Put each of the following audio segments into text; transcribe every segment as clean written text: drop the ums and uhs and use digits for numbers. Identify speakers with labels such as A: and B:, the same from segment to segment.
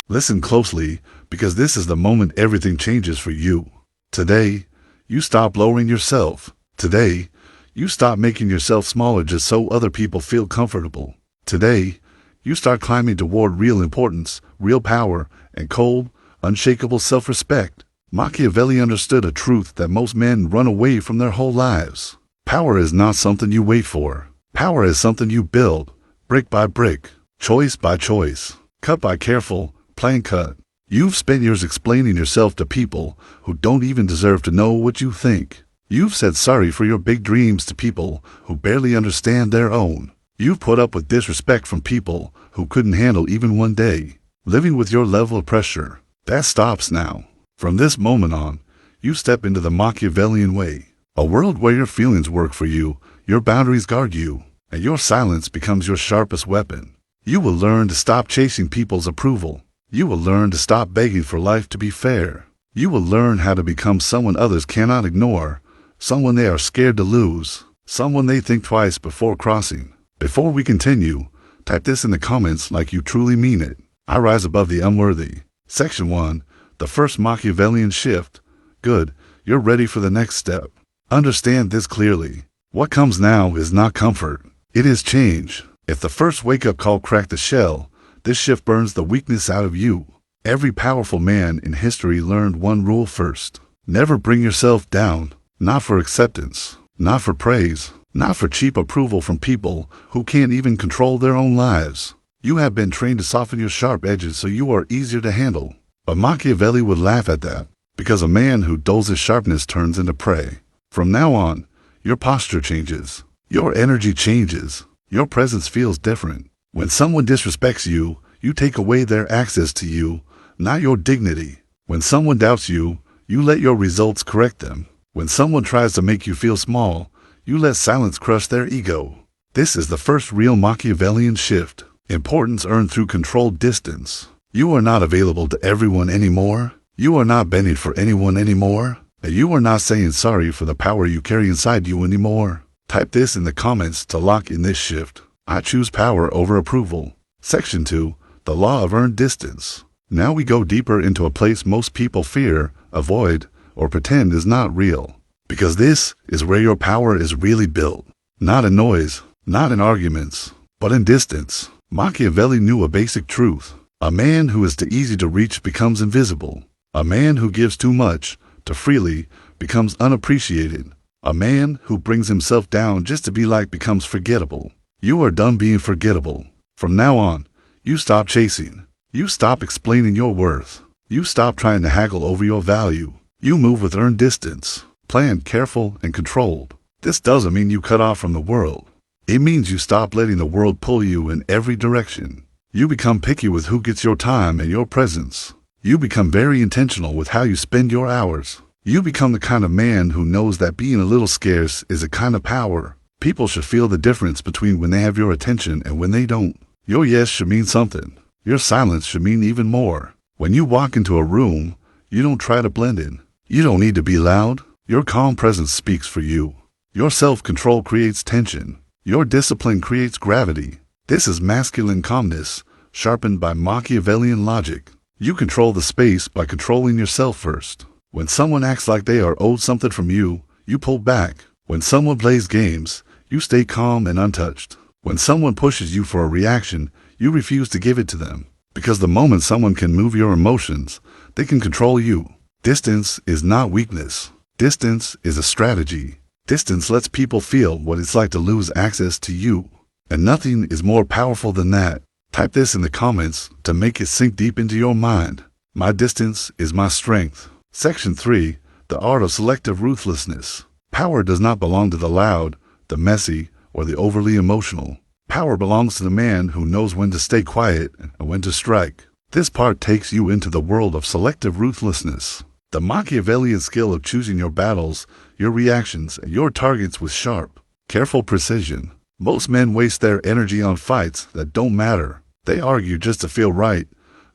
A: Listen closely, because this is the moment everything changes for you. Today, you stop lowering yourself. Today, you stop making yourself smaller just so other people feel comfortable. Today, you start climbing toward real importance, real power, and cold, unshakable self-respect. Machiavelli understood a truth that most men run away from their whole lives. Power is not something you wait for. Power is something you build, brick by brick, choice by choice, cut by careful, plain cut. You've spent years explaining yourself to people who don't even deserve to know what you think. You've said sorry for your big dreams to people who barely understand their own. You've put up with disrespect from people who couldn't handle even one day. Living with your level of pressure, that stops now. From this moment on, you step into the Machiavellian way. A world where your feelings work for you, your boundaries guard you, and your silence becomes your sharpest weapon. You will learn to stop chasing people's approval. You will learn to stop begging for life to be fair. You will learn how to become someone others cannot ignore, someone they are scared to lose, someone they think twice before crossing. Before we continue, type this in the comments like you truly mean it. I rise above the unworthy. Section 1. The first Machiavellian shift. Good, you're ready for the next step. Understand this clearly. What comes now is not comfort. It is change. If the first wake-up call cracked the shell, this shift burns the weakness out of you. Every powerful man in history learned one rule first. Never bring yourself down. Not for acceptance. Not for praise. Not for cheap approval from people who can't even control their own lives. You have been trained to soften your sharp edges so you are easier to handle. But Machiavelli would laugh at that, because a man who dulls his sharpness turns into prey. From now on, your posture changes. Your energy changes. Your presence feels different. When someone disrespects you, you take away their access to you, not your dignity. When someone doubts you, you let your results correct them. When someone tries to make you feel small, you let silence crush their ego. This is the first real Machiavellian shift. Importance earned through controlled distance. You are not available to everyone anymore. You are not bending for anyone anymore. And you are not saying sorry for the power you carry inside you anymore. Type this in the comments to lock in this shift. I choose power over approval. Section 2. The law of earned distance. Now we go deeper into a place most people fear, avoid, or pretend is not real. Because this is where your power is really built. Not in noise, not in arguments, but in distance. Machiavelli knew a basic truth. A man who is too easy to reach becomes invisible. A man who gives too much, too freely, becomes unappreciated. A man who brings himself down just to be liked becomes forgettable. You are done being forgettable. From now on, you stop chasing. You stop explaining your worth. You stop trying to haggle over your value. You move with earned distance, planned, careful, and controlled. This doesn't mean you cut off from the world. It means you stop letting the world pull you in every direction. You become picky with who gets your time and your presence. You become very intentional with how you spend your hours. You become the kind of man who knows that being a little scarce is a kind of power. People should feel the difference between when they have your attention and when they don't. Your yes should mean something. Your silence should mean even more. When you walk into a room, you don't try to blend in. You don't need to be loud. Your calm presence speaks for you. Your self-control creates tension. Your discipline creates gravity. This is masculine calmness, sharpened by Machiavellian logic. You control the space by controlling yourself first. When someone acts like they are owed something from you, you pull back. When someone plays games, you stay calm and untouched. When someone pushes you for a reaction, you refuse to give it to them. Because the moment someone can move your emotions, they can control you. Distance is not weakness. Distance is a strategy. Distance lets people feel what it's like to lose access to you. And nothing is more powerful than that. Type this in the comments to make it sink deep into your mind. My distance is my strength. Section 3. The art of selective ruthlessness. Power does not belong to the loud, the messy, or the overly emotional. Power belongs to the man who knows when to stay quiet and when to strike. This part takes you into the world of selective ruthlessness. The Machiavellian skill of choosing your battles, your reactions, and your targets with sharp, careful precision. Most men waste their energy on fights that don't matter. They argue just to feel right,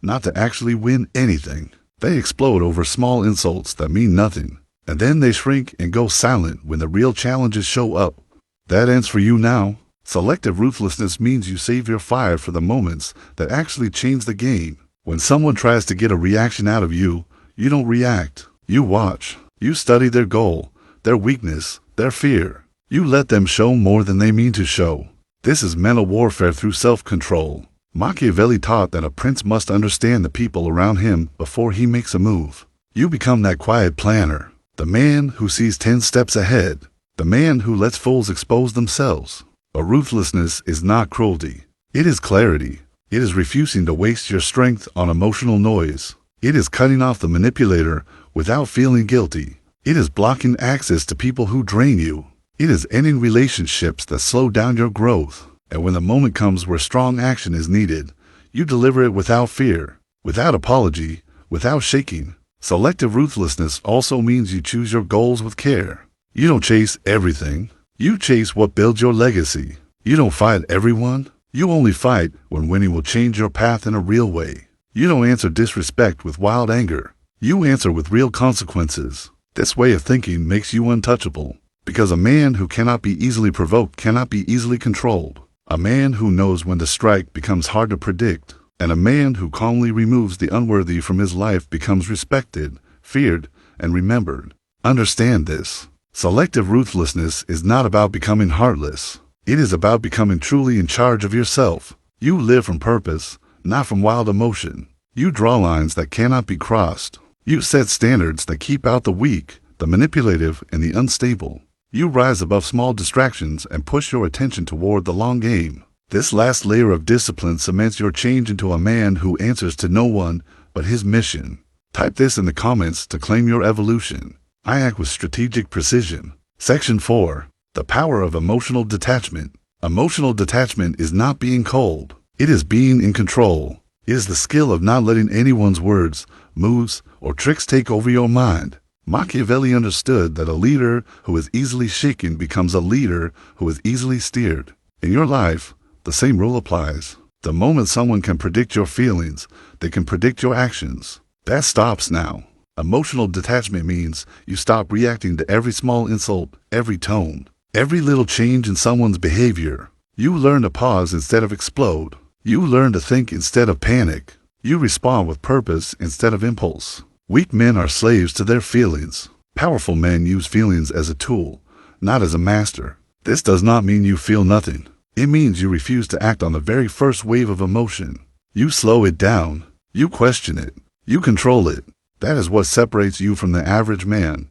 A: not to actually win anything. They explode over small insults that mean nothing. And then they shrink and go silent when the real challenges show up. That ends for you now. Selective ruthlessness means you save your fire for the moments that actually change the game. When someone tries to get a reaction out of you, you don't react. You watch. You study their goal, their weakness, their fear. You let them show more than they mean to show. This is mental warfare through self-control. Machiavelli taught that a prince must understand the people around him before he makes a move. You become that quiet planner, the man who sees 10 steps ahead, the man who lets fools expose themselves. But ruthlessness is not cruelty. It is clarity. It is refusing to waste your strength on emotional noise. It is cutting off the manipulator without feeling guilty. It is blocking access to people who drain you. It is ending relationships that slow down your growth. And when the moment comes where strong action is needed, you deliver it without fear, without apology, without shaking. Selective ruthlessness also means you choose your goals with care. You don't chase everything. You chase what builds your legacy. You don't fight everyone. You only fight when winning will change your path in a real way. You don't answer disrespect with wild anger. You answer with real consequences. This way of thinking makes you untouchable, because a man who cannot be easily provoked cannot be easily controlled. A man who knows when to strike becomes hard to predict, and a man who calmly removes the unworthy from his life becomes respected, feared, and remembered. Understand this. Selective ruthlessness is not about becoming heartless. It is about becoming truly in charge of yourself. You live from purpose, not from wild emotion. You draw lines that cannot be crossed. You set standards that keep out the weak, the manipulative, and the unstable. You rise above small distractions and push your attention toward the long game. This last layer of discipline cements your change into a man who answers to no one but his mission. Type this in the comments to claim your evolution. I act with strategic precision. Section 4. The power of emotional detachment. Emotional detachment is not being cold. It is being in control. It is the skill of not letting anyone's words, moves, or tricks take over your mind. Machiavelli understood that a leader who is easily shaken becomes a leader who is easily steered. In your life, the same rule applies. The moment someone can predict your feelings, they can predict your actions. That stops now. Emotional detachment means you stop reacting to every small insult, every tone, every little change in someone's behavior. You learn to pause instead of explode. You learn to think instead of panic. You respond with purpose instead of impulse. Weak men are slaves to their feelings. Powerful men use feelings as a tool, not as a master. This does not mean you feel nothing. It means you refuse to act on the very first wave of emotion. You slow it down. You question it. You control it. That is what separates you from the average man,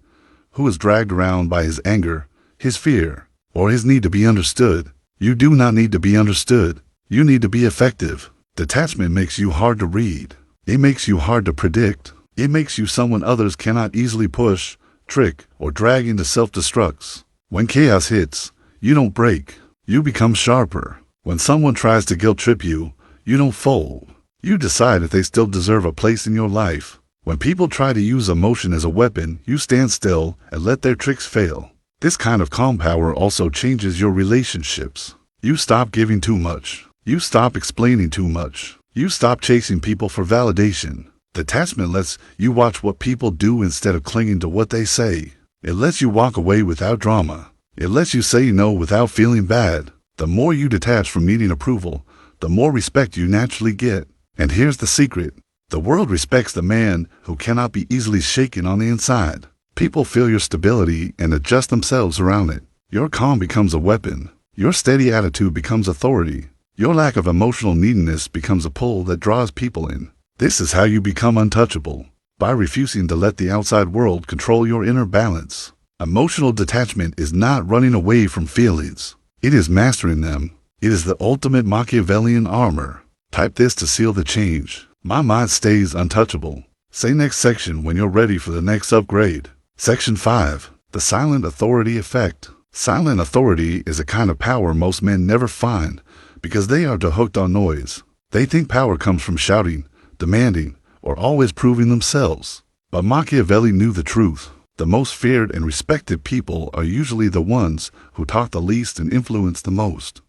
A: who is dragged around by his anger, his fear, or his need to be understood. You do not need to be understood. You need to be effective. Detachment makes you hard to read. It makes you hard to predict. It makes you someone others cannot easily push, trick, or drag into self-destructs. When chaos hits, you don't break. You become sharper. When someone tries to guilt-trip you, you don't fold. You decide if they still deserve a place in your life. When people try to use emotion as a weapon, you stand still and let their tricks fail. This kind of calm power also changes your relationships. You stop giving too much. You stop explaining too much. You stop chasing people for validation. Detachment lets you watch what people do instead of clinging to what they say. It lets you walk away without drama. It lets you say no without feeling bad. The more you detach from needing approval, the more respect you naturally get. And here's the secret. The world respects the man who cannot be easily shaken on the inside. People feel your stability and adjust themselves around it. Your calm becomes a weapon. Your steady attitude becomes authority. Your lack of emotional neediness becomes a pull that draws people in. This is how you become untouchable, by refusing to let the outside world control your inner balance. Emotional detachment is not running away from feelings. It is mastering them. It is the ultimate Machiavellian armor. Type this to seal the change. My mind stays untouchable. Say next section when you're ready for the next upgrade. Section 5. The silent authority effect. Silent authority is a kind of power most men never find because they are too hooked on noise. They think power comes from shouting, demanding, or always proving themselves. But Machiavelli knew the truth. The most feared and respected people are usually the ones who talk the least and influence the most.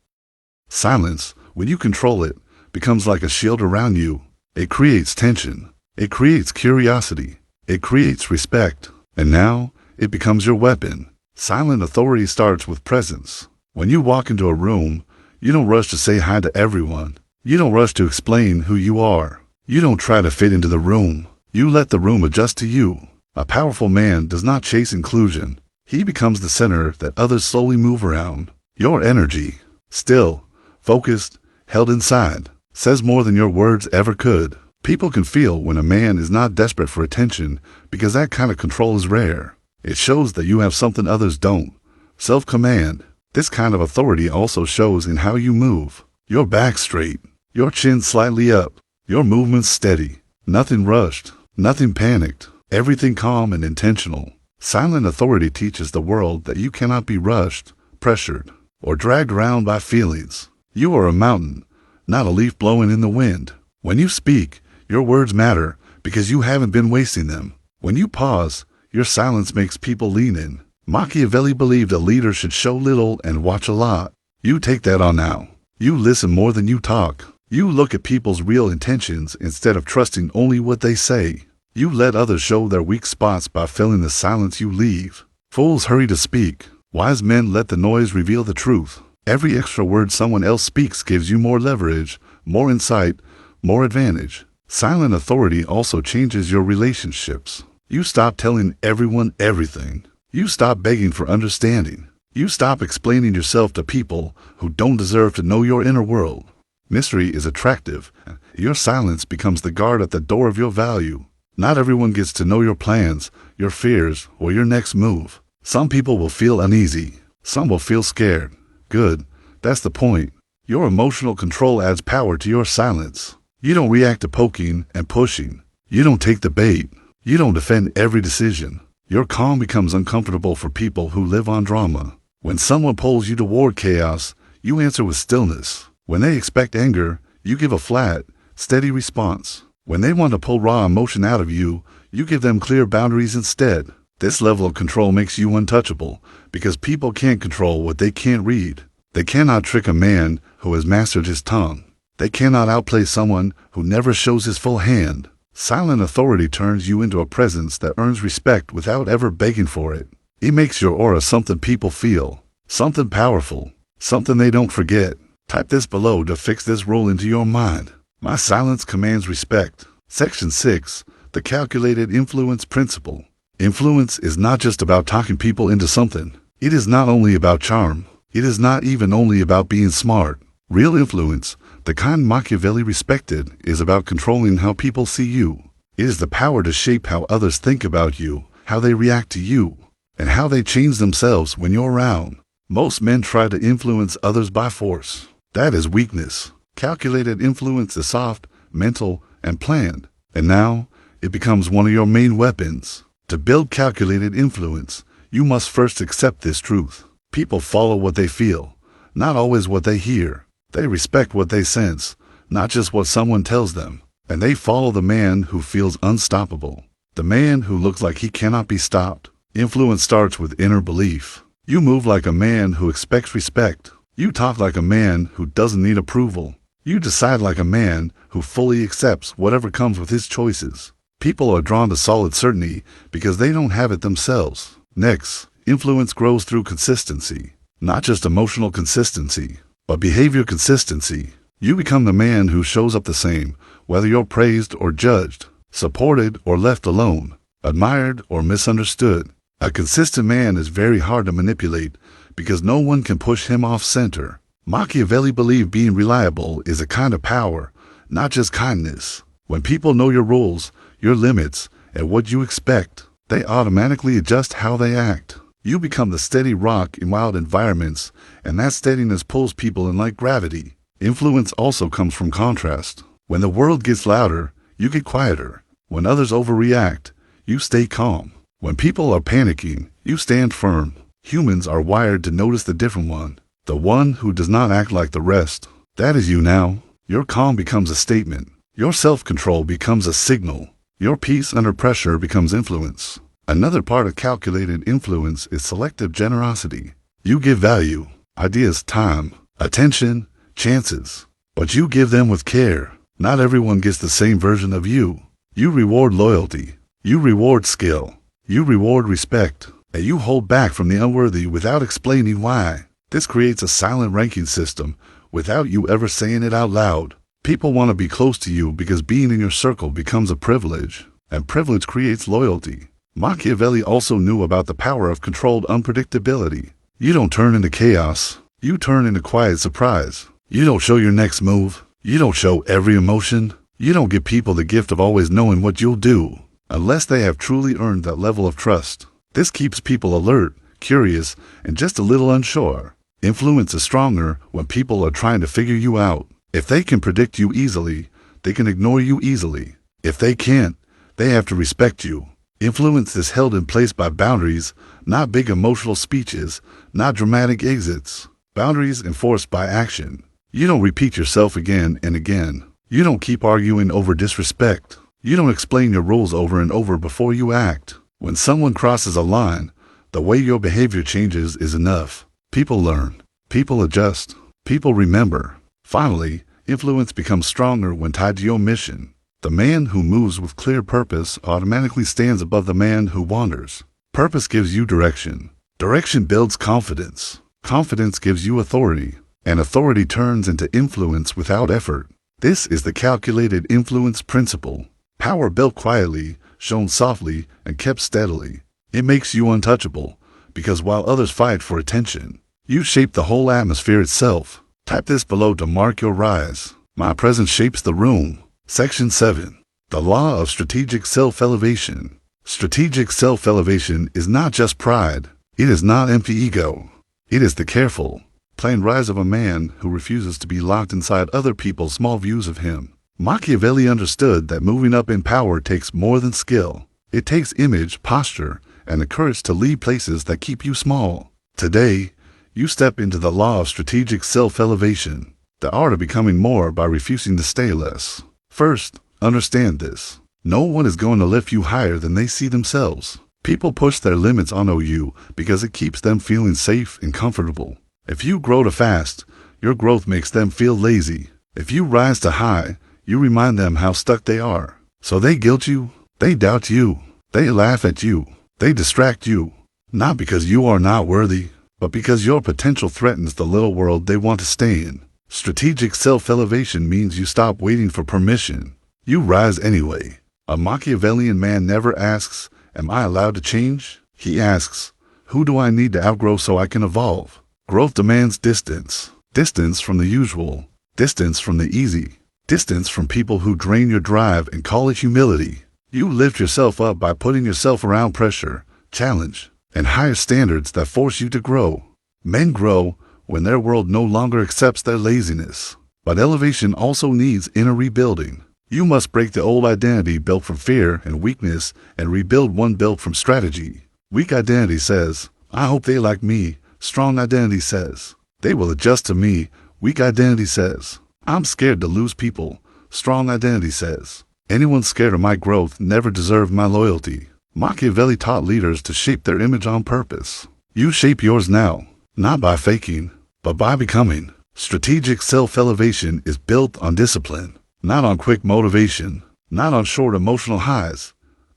A: Silence, when you control it, becomes like a shield around you. It creates tension. It creates curiosity. It creates respect. And now, it becomes your weapon. Silent authority starts with presence. When you walk into a room, you don't rush to say hi to everyone. You don't rush to explain who you are. You don't try to fit into the room. You let the room adjust to you. A powerful man does not chase inclusion. He becomes the center that others slowly move around. Your energy, still, focused, held inside, says more than your words ever could. People can feel when a man is not desperate for attention because that kind of control is rare. It shows that you have something others don't. Self-command. This kind of authority also shows in how you move. Your back straight, your chin slightly up, your movements steady. Nothing rushed, nothing panicked, everything calm and intentional. Silent authority teaches the world that you cannot be rushed, pressured, or dragged around by feelings. You are a mountain, not a leaf blowing in the wind. When you speak, your words matter because you haven't been wasting them. When you pause, your silence makes people lean in. Machiavelli believed a leader should show little and watch a lot. You take that on now. You listen more than you talk. You look at people's real intentions instead of trusting only what they say. You let others show their weak spots by filling the silence you leave. Fools hurry to speak. Wise men let the noise reveal the truth. Every extra word someone else speaks gives you more leverage, more insight, more advantage. Silent authority also changes your relationships. You stop telling everyone everything. You stop begging for understanding. You stop explaining yourself to people who don't deserve to know your inner world. Mystery is attractive. Your silence becomes the guard at the door of your value. Not everyone gets to know your plans, your fears, or your next move. Some people will feel uneasy. Some will feel scared. Good. That's the point. Your emotional control adds power to your silence. You don't react to poking and pushing. You don't take the bait. You don't defend every decision. Your calm becomes uncomfortable for people who live on drama. When someone pulls you toward chaos, you answer with stillness. When they expect anger, you give a flat, steady response. When they want to pull raw emotion out of you, you give them clear boundaries instead. This level of control makes you untouchable because people can't control what they can't read. They cannot trick a man who has mastered his tongue. They cannot outplay someone who never shows his full hand. Silent authority turns you into a presence that earns respect without ever begging for it. It makes your aura something people feel, something powerful, something they don't forget. Type this below to fix this rule into your mind. My silence commands respect. Section 6. The Calculated Influence Principle. Influence is not just about talking people into something. It is not only about charm. It is not even only about being smart. Real influence, the kind Machiavelli respected, is about controlling how people see you. It is the power to shape how others think about you, how they react to you, and how they change themselves when you're around. Most men try to influence others by force. That is weakness. Calculated influence is soft, mental, and planned. And now, it becomes one of your main weapons. To build calculated influence, you must first accept this truth. People follow what they feel, not always what they hear. They respect what they sense, not just what someone tells them. And they follow the man who feels unstoppable, the man who looks like he cannot be stopped. Influence starts with inner belief. You move like a man who expects respect. You talk like a man who doesn't need approval. You decide like a man who fully accepts whatever comes with his choices. People are drawn to solid certainty because they don't have it themselves. Next, influence grows through consistency. Not just emotional consistency, but behavior consistency. You become the man who shows up the same, whether you're praised or judged, supported or left alone, admired or misunderstood. A consistent man is very hard to manipulate because no one can push him off center. Machiavelli believed being reliable is a kind of power, not just kindness. When people know your rules, your limits, and what you expect, they automatically adjust how they act. You become the steady rock in wild environments, and that steadiness pulls people in like gravity. Influence also comes from contrast. When the world gets louder, you get quieter. When others overreact, you stay calm. When people are panicking, you stand firm. Humans are wired to notice the different one, the one who does not act like the rest. That is you now. Your calm becomes a statement. Your self-control becomes a signal. Your peace under pressure becomes influence. Another part of calculated influence is selective generosity. You give value, ideas, time, attention, chances, but you give them with care. Not everyone gets the same version of you. You reward loyalty. You reward skill. You reward respect. And you hold back from the unworthy without explaining why. This creates a silent ranking system without you ever saying it out loud. People want to be close to you because being in your circle becomes a privilege, and privilege creates loyalty. Machiavelli also knew about the power of controlled unpredictability. You don't turn into chaos. You turn into quiet surprise. You don't show your next move. You don't show every emotion. You don't give people the gift of always knowing what you'll do, unless they have truly earned that level of trust. This keeps people alert, curious, and just a little unsure. Influence is stronger when people are trying to figure you out. If they can predict you easily, they can ignore you easily. If they can't, they have to respect you. Influence is held in place by boundaries, not big emotional speeches, not dramatic exits. Boundaries enforced by action. You don't repeat yourself again and again. You don't keep arguing over disrespect. You don't explain your rules over and over before you act. When someone crosses a line, the way your behavior changes is enough. People learn. People adjust. People remember. Finally, influence becomes stronger when tied to your mission. The man who moves with clear purpose automatically stands above the man who wanders. Purpose gives you direction. Direction builds confidence. Confidence gives you authority. And authority turns into influence without effort. This is the calculated influence principle. Power built quietly, shown softly, and kept steadily. It makes you untouchable, because while others fight for attention, you shape the whole atmosphere itself. Type this below to mark your rise. My presence shapes the room. Section 7. The Law of Strategic Self-Elevation. Strategic self-elevation is not just pride. It is not empty ego. It is the careful, planned rise of a man who refuses to be locked inside other people's small views of him. Machiavelli understood that moving up in power takes more than skill. It takes image, posture, and the courage to leave places that keep you small. Today, you step into the law of strategic self-elevation, the art of becoming more by refusing to stay less. First, understand this. No one is going to lift you higher than they see themselves. People push their limits on you because it keeps them feeling safe and comfortable. If you grow too fast, your growth makes them feel lazy. If you rise too high, you remind them how stuck they are. So they guilt you, they doubt you, they laugh at you, they distract you. Not because you are not worthy, but because your potential threatens the little world they want to stay in. Strategic self-elevation means you stop waiting for permission. You rise anyway. A Machiavellian man never asks, "Am I allowed to change?" He asks, "Who do I need to outgrow so I can evolve?" Growth demands distance. Distance from the usual. Distance from the easy. Distance from people who drain your drive and call it humility. You lift yourself up by putting yourself around pressure, challenge, and higher standards that force you to grow. Men grow when their world no longer accepts their laziness. But elevation also needs inner rebuilding. You must break the old identity built from fear and weakness and rebuild one built from strategy. Weak identity says, "I hope they like me." Strong identity says, "They will adjust to me." Weak identity says, "I'm scared to lose people." Strong identity says, "Anyone scared of my growth never deserved my loyalty." Machiavelli taught leaders to shape their image on purpose. You shape yours now, not by faking, but by becoming. Strategic self-elevation is built on discipline, not on quick motivation, not on short emotional highs.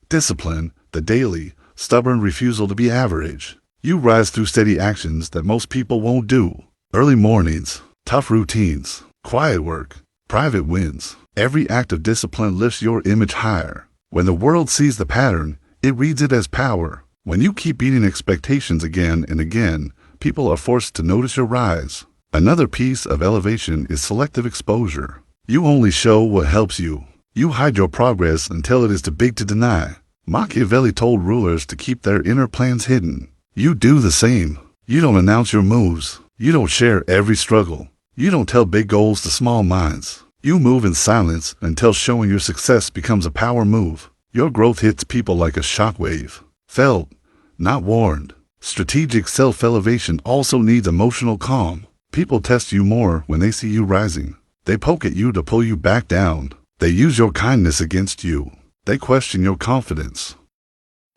A: Discipline, the daily, stubborn refusal to be average. You rise through steady actions that most people won't do. Early mornings, tough routines, quiet work, private wins. Every act of discipline lifts your image higher. When the world sees the pattern, it reads it as power. When you keep beating expectations again and again, people are forced to notice your rise. Another piece of elevation is selective exposure. You only show what helps you. You hide your progress until it is too big to deny. Machiavelli told rulers to keep their inner plans hidden. You do the same. You don't announce your moves. You don't share every struggle. You don't tell big goals to small minds. You move in silence until showing your success becomes a power move. Your growth hits people like a shockwave. Felt, not warned. Strategic self-elevation also needs emotional calm. People test you more when they see you rising. They poke at you to pull you back down. They use your kindness against you. They question your confidence.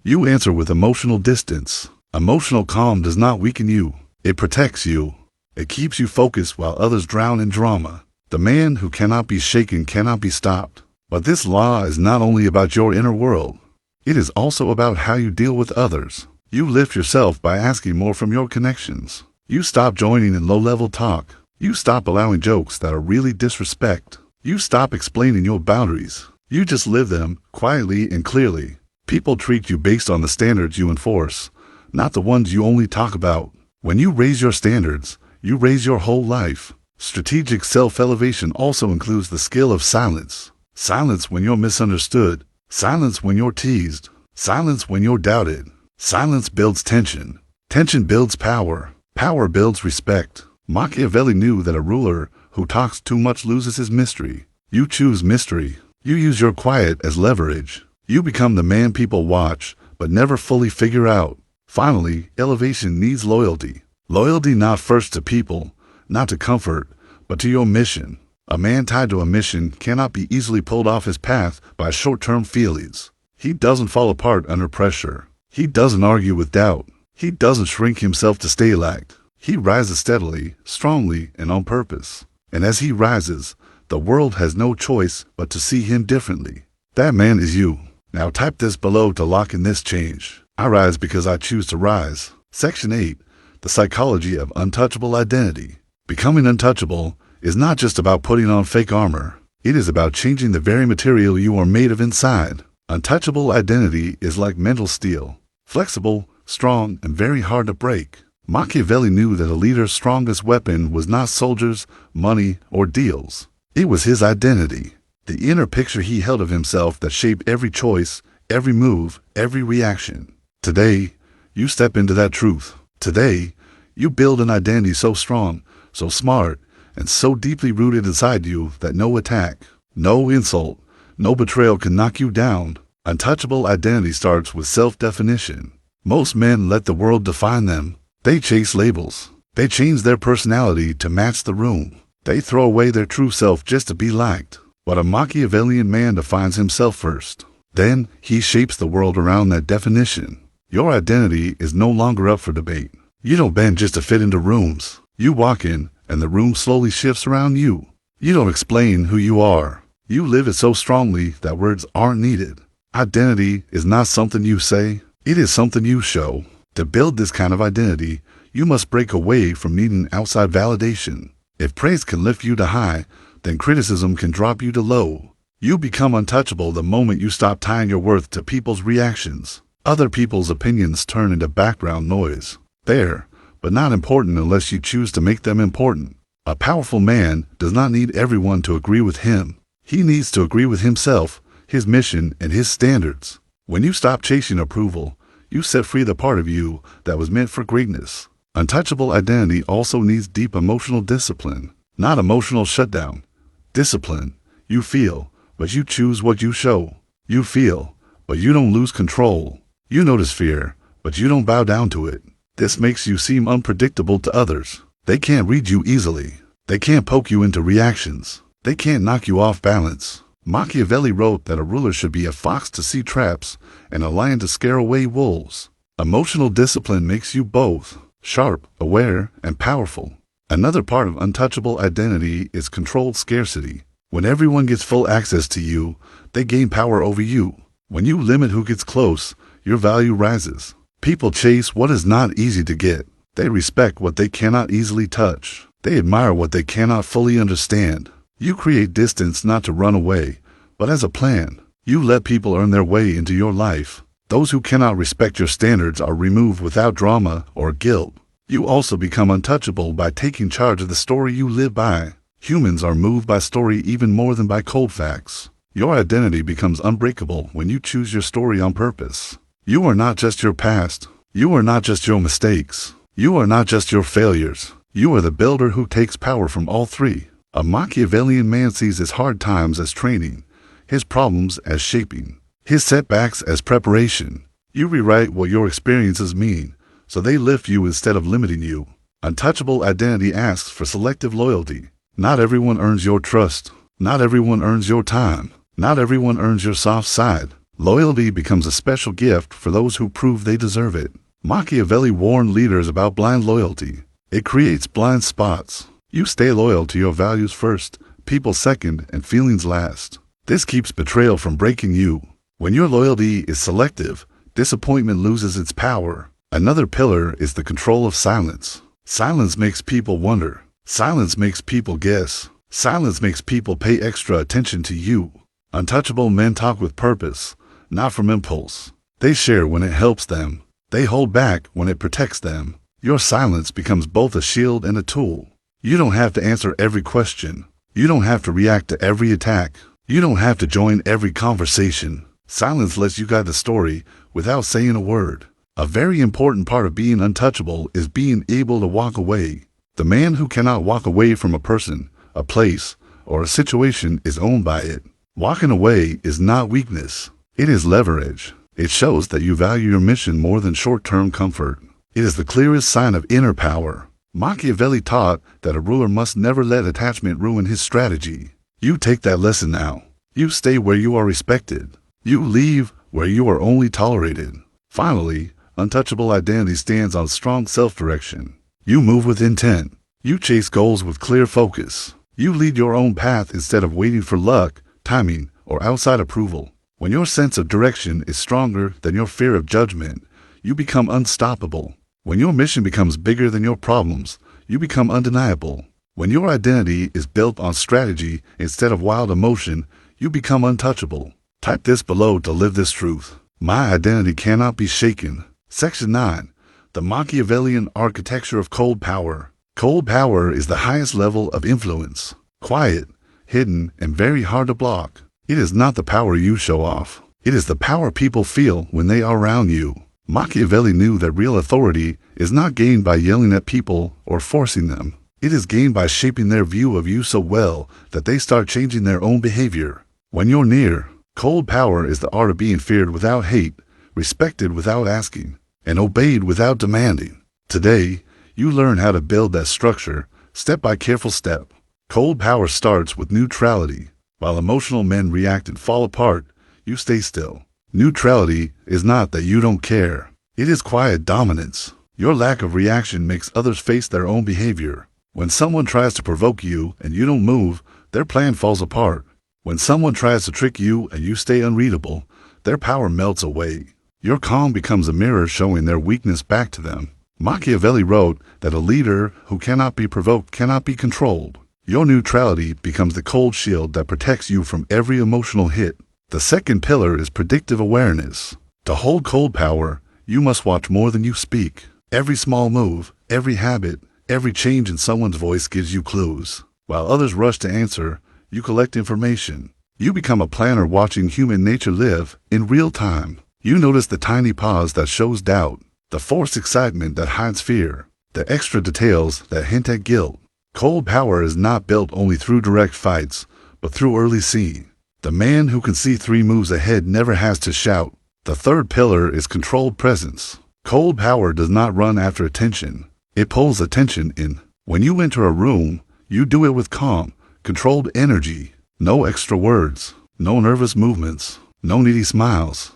A: You answer with emotional distance. Emotional calm does not weaken you. It protects you. It keeps you focused while others drown in drama. The man who cannot be shaken cannot be stopped. But this law is not only about your inner world. It is also about how you deal with others. You lift yourself by asking more from your connections. You stop joining in low-level talk. You stop allowing jokes that are really disrespect. You stop explaining your boundaries. You just live them quietly and clearly. People treat you based on the standards you enforce, not the ones you only talk about. When you raise your standards, you raise your whole life. Strategic self-elevation also includes the skill of silence. Silence when you're misunderstood. Silence when you're teased. Silence when you're doubted. Silence builds tension. Tension builds power. Power builds respect. Machiavelli knew that a ruler who talks too much loses his mystery. You choose mystery. You use your quiet as leverage. You become the man people watch, but never fully figure out. Finally, elevation needs loyalty. Loyalty not first to people, not to comfort, but to your mission. A man tied to a mission cannot be easily pulled off his path by short-term feelings. He doesn't fall apart under pressure. He doesn't argue with doubt. He doesn't shrink himself to stay liked. He rises steadily, strongly, and on purpose. And as he rises, the world has no choice but to see him differently. That man is you. Now type this below to lock in this change. I rise because I choose to rise. Section 8. The psychology of untouchable identity. Becoming untouchable is not just about putting on fake armor. It is about changing the very material you are made of inside. Untouchable identity is like mental steel. Flexible, strong, and very hard to break. Machiavelli knew that a leader's strongest weapon was not soldiers, money, or deals. It was his identity. The inner picture he held of himself that shaped every choice, every move, every reaction. Today, you step into that truth. Today, you build an identity so strong, so smart, and so deeply rooted inside you that no attack, no insult, no betrayal can knock you down. Untouchable identity starts with self-definition. Most men let the world define them. They chase labels. They change their personality to match the room. They throw away their true self just to be liked. But a Machiavellian man defines himself first. Then he shapes the world around that definition. Your identity is no longer up for debate. You don't bend just to fit into rooms. You walk in, and the room slowly shifts around you. You don't explain who you are. You live it so strongly that words aren't needed. Identity is not something you say. It is something you show. To build this kind of identity, you must break away from needing outside validation. If praise can lift you to high, then criticism can drop you to low. You become untouchable the moment you stop tying your worth to people's reactions. Other people's opinions turn into background noise. There, but not important unless you choose to make them important. A powerful man does not need everyone to agree with him. He needs to agree with himself, his mission, and his standards. When you stop chasing approval, you set free the part of you that was meant for greatness. Untouchable identity also needs deep emotional discipline, not emotional shutdown. Discipline. You feel, but you choose what you show. You feel, but you don't lose control. You notice fear, but you don't bow down to it. This makes you seem unpredictable to others. They can't read you easily. They can't poke you into reactions. They can't knock you off balance. Machiavelli wrote that a ruler should be a fox to see traps and a lion to scare away wolves. Emotional discipline makes you both sharp, aware, and powerful. Another part of untouchable identity is controlled scarcity. When everyone gets full access to you, they gain power over you. When you limit who gets close, your value rises. People chase what is not easy to get. They respect what they cannot easily touch. They admire what they cannot fully understand. You create distance not to run away, but as a plan. You let people earn their way into your life. Those who cannot respect your standards are removed without drama or guilt. You also become untouchable by taking charge of the story you live by. Humans are moved by story even more than by cold facts. Your identity becomes unbreakable when you choose your story on purpose. You are not just your past. You are not just your mistakes. You are not just your failures. You are the builder who takes power from all three. A Machiavellian man sees his hard times as training, his problems as shaping, his setbacks as preparation. You rewrite what your experiences mean, so they lift you instead of limiting you. Untouchable identity asks for selective loyalty. Not everyone earns your trust. Not everyone earns your time. Not everyone earns your soft side. Loyalty becomes a special gift for those who prove they deserve it. Machiavelli warned leaders about blind loyalty. It creates blind spots. You stay loyal to your values first, people second, and feelings last. This keeps betrayal from breaking you. When your loyalty is selective, disappointment loses its power. Another pillar is the control of silence. Silence makes people wonder. Silence makes people guess. Silence makes people pay extra attention to you. Untouchable men talk with purpose, not from impulse. They share when it helps them. They hold back when it protects them. Your silence becomes both a shield and a tool. You don't have to answer every question. You don't have to react to every attack. You don't have to join every conversation. Silence lets you guide the story without saying a word. A very important part of being untouchable is being able to walk away. The man who cannot walk away from a person, a place, or a situation is owned by it. Walking away is not weakness. It is leverage. It shows that you value your mission more than short-term comfort. It is the clearest sign of inner power. Machiavelli taught that a ruler must never let attachment ruin his strategy. You take that lesson now. You stay where you are respected. You leave where you are only tolerated. Finally, untouchable identity stands on strong self-direction. You move with intent. You chase goals with clear focus. You lead your own path instead of waiting for luck, timing, or outside approval. When your sense of direction is stronger than your fear of judgment, you become unstoppable. When your mission becomes bigger than your problems, you become undeniable. When your identity is built on strategy instead of wild emotion, you become untouchable. Type this below to live this truth. My identity cannot be shaken. Section 9. The Machiavellian Architecture of Cold Power. Cold power is the highest level of influence. Quiet, hidden, and very hard to block. It is not the power you show off. It is the power people feel when they are around you. Machiavelli knew that real authority is not gained by yelling at people or forcing them. It is gained by shaping their view of you so well that they start changing their own behavior. When you're near, cold power is the art of being feared without hate, respected without asking, and obeyed without demanding. Today, you learn how to build that structure, step by careful step. Cold power starts with neutrality. While emotional men react and fall apart, you stay still. Neutrality is not that you don't care. It is quiet dominance. Your lack of reaction makes others face their own behavior. When someone tries to provoke you and you don't move, their plan falls apart. When someone tries to trick you and you stay unreadable, their power melts away. Your calm becomes a mirror showing their weakness back to them. Machiavelli wrote that a leader who cannot be provoked cannot be controlled. Your neutrality becomes the cold shield that protects you from every emotional hit. The second pillar is predictive awareness. To hold cold power, you must watch more than you speak. Every small move, every habit, every change in someone's voice gives you clues. While others rush to answer, you collect information. You become a planner watching human nature live in real time. You notice the tiny pause that shows doubt, the forced excitement that hides fear, the extra details that hint at guilt. Cold power is not built only through direct fights, but through early seeing. The man who can see 3 moves ahead never has to shout. The third pillar is controlled presence. Cold power does not run after attention. It pulls attention in. When you enter a room, you do it with calm, controlled energy. No extra words, no nervous movements, no needy smiles.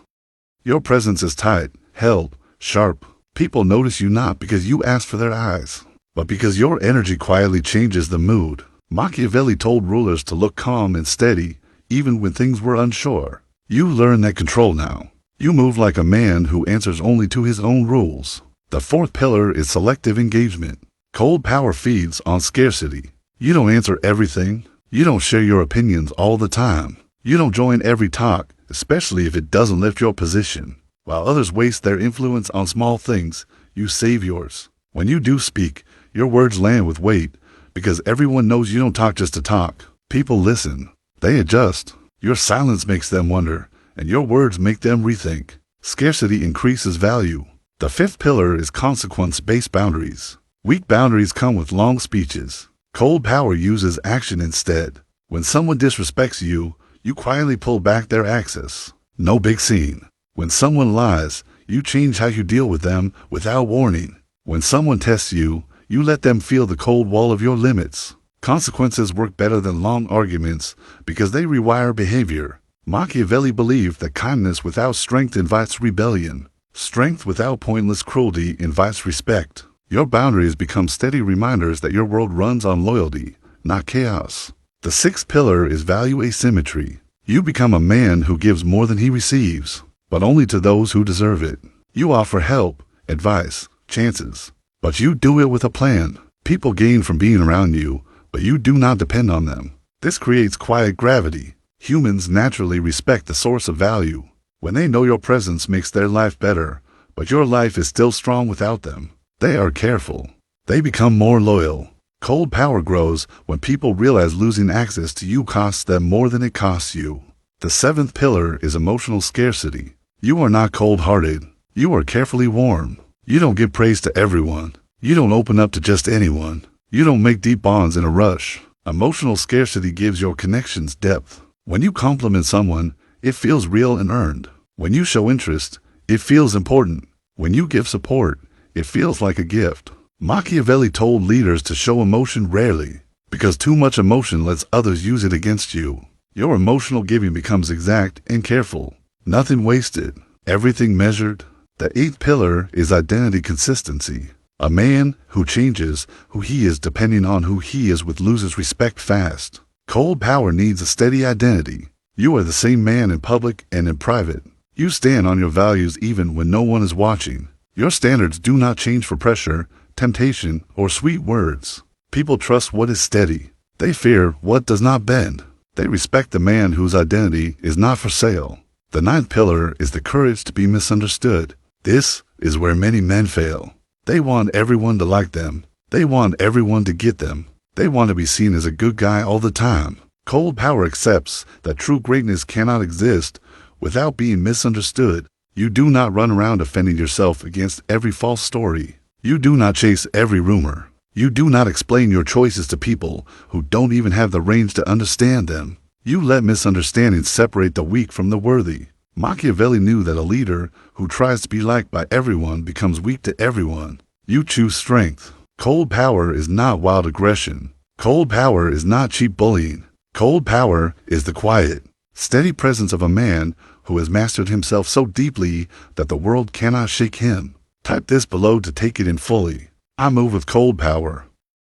A: Your presence is tight, held, sharp. People notice you not because you ask for their eyes, but because your energy quietly changes the mood. Machiavelli told rulers to look calm and steady, even when things were unsure. You learn that control now. You move like a man who answers only to his own rules. The fourth pillar is selective engagement. Cold power feeds on scarcity. You don't answer everything. You don't share your opinions all the time. You don't join every talk, especially if it doesn't lift your position. While others waste their influence on small things, you save yours. When you do speak, your words land with weight, because everyone knows you don't talk just to talk. People listen. They adjust. Your silence makes them wonder, and your words make them rethink. Scarcity increases value. The fifth pillar is consequence-based boundaries. Weak boundaries come with long speeches. Cold power uses action instead. When someone disrespects you, you quietly pull back their access. No big scene. When someone lies, you change how you deal with them without warning. When someone tests you, you let them feel the cold wall of your limits. Consequences work better than long arguments because they rewire behavior. Machiavelli believed that kindness without strength invites rebellion. Strength without pointless cruelty invites respect. Your boundaries become steady reminders that your world runs on loyalty, not chaos. The sixth pillar is value asymmetry. You become a man who gives more than he receives, but only to those who deserve it. You offer help, advice, chances, but you do it with a plan. People gain from being around you, but you do not depend on them. This creates quiet gravity. Humans naturally respect the source of value. When they know your presence makes their life better, but your life is still strong without them, they are careful. They become more loyal. Cold power grows when people realize losing access to you costs them more than it costs you. The seventh pillar is emotional scarcity. You are not cold-hearted. You are carefully warm. You don't give praise to everyone. You don't open up to just anyone. You don't make deep bonds in a rush. Emotional scarcity gives your connections depth. When you compliment someone, it feels real and earned. When you show interest, it feels important. When you give support, it feels like a gift. Machiavelli told leaders to show emotion rarely, because too much emotion lets others use it against you. Your emotional giving becomes exact and careful. Nothing wasted, everything measured. The eighth pillar is identity consistency. A man who changes who he is depending on who he is with loses respect fast. Cold power needs a steady identity. You are the same man in public and in private. You stand on your values even when no one is watching. Your standards do not change for pressure, temptation, or sweet words. People trust what is steady. They fear what does not bend. They respect the man whose identity is not for sale. The ninth pillar is the courage to be misunderstood. This is where many men fail. They want everyone to like them. They want everyone to get them. They want to be seen as a good guy all the time. Cold power accepts that true greatness cannot exist without being misunderstood. You do not run around defending yourself against every false story. You do not chase every rumor. You do not explain your choices to people who don't even have the range to understand them. You let misunderstandings separate the weak from the worthy. Machiavelli knew that a leader who tries to be liked by everyone becomes weak to everyone. You choose strength. Cold power is not wild aggression. Cold power is not cheap bullying. Cold power is the quiet, steady presence of a man who has mastered himself so deeply that the world cannot shake him. Type this below to take it in fully. I move with cold power.